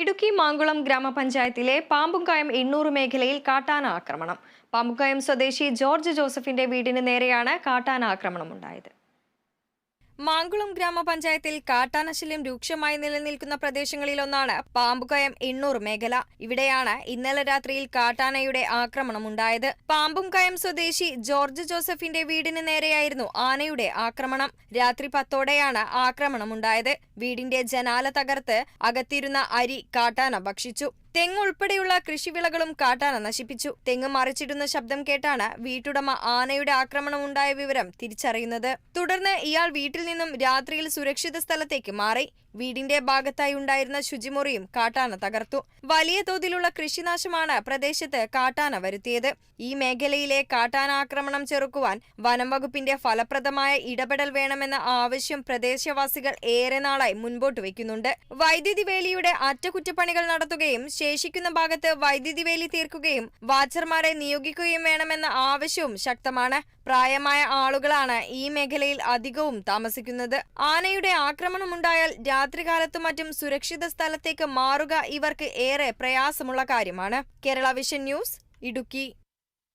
ഇടുക്കി മാങ്കുളം ഗ്രാമപഞ്ചായത്തിലെ പാമ്പുംകായം എണ്ണൂർ മേഖലയിൽ കാട്ടാന ആക്രമണം. പാമ്പുംകായം സ്വദേശി ജോർജ് ജോസഫിന്റെ വീടിന് നേരെയാണ് കാട്ടാന ആക്രമണം ഉണ്ടായത്. മാങ്കുളം ഗ്രാമപഞ്ചായത്തിൽ കാട്ടാനശല്യം രൂക്ഷമായി നിലനിൽക്കുന്ന പ്രദേശങ്ങളിലൊന്നാണ് പാമ്പുകയം എണ്ണൂർ മേഖല. ഇവിടെയാണ് ഇന്നലെ രാത്രിയിൽ കാട്ടാനയുടെ ആക്രമണമുണ്ടായത്. പാമ്പുംകയം സ്വദേശി ജോർജ് ജോസഫിന്റെ വീടിന് നേരെയായിരുന്നു ആനയുടെ ആക്രമണം. രാത്രി 10ഓടെയാണ് ആക്രമണമുണ്ടായത്. വീടിന്റെ ജനാല തകർത്ത് അകത്തിരുന്ന അരി കാട്ടാന ഭക്ഷിച്ചു. തെങ്ങ് ഉൾപ്പെടെയുള്ള കൃഷിവിളകളും കാട്ടാന നശിപ്പിച്ചു. തെങ്ങ് മറിച്ചിടുന്ന ശബ്ദം കേട്ടാണ് വീട്ടുടമ ആനയുടെ ആക്രമണമുണ്ടായ വിവരം തിരിച്ചറിയുന്നത്. തുടർന്ന് ഇയാൾ വീട്ടിൽ നിന്നും രാത്രിയിൽ സുരക്ഷിത സ്ഥലത്തേക്ക് മാറി. വീടിന്റെ ഭാഗത്തായി ഉണ്ടായിരുന്ന ശുചിമുറിയും കാട്ടാന തകർത്തു. വലിയ തോതിലുള്ള കൃഷിനാശമാണ് പ്രദേശത്ത് കാട്ടാന വരുത്തിയത്. ഈ മേഖലയിലെ കാട്ടാനാക്രമണം ചെറുക്കുവാൻ വനം വകുപ്പിന്റെ ഫലപ്രദമായ ഇടപെടൽ വേണമെന്ന ആവശ്യം പ്രദേശവാസികൾ ഏറെ നാളായി മുൻപോട്ട് വയ്ക്കുന്നുണ്ട്. വൈദ്യുതി വേലിയുടെ അറ്റകുറ്റപ്പണികൾ നടത്തുകയും ശേഷിക്കുന്ന ഭാഗത്ത് വൈദ്യുതി വേലി തീർക്കുകയും വാച്ചർമാരെ നിയോഗിക്കുകയും വേണമെന്ന ആവശ്യവും ശക്തമാണ്. പ്രായമായ ആളുകളാണ് ഈ മേഖലയിൽ അധികവും താമസിക്കുന്നത്. ആനയുടെ ആക്രമണമുണ്ടായാൽ രാത്രികാലത്തും മറ്റും സുരക്ഷിത സ്ഥലത്തേക്ക് മാറുക ഇവർക്ക് ഏറെ പ്രയാസമുള്ള കാര്യമാണ്. Kerala vision news, Idukki.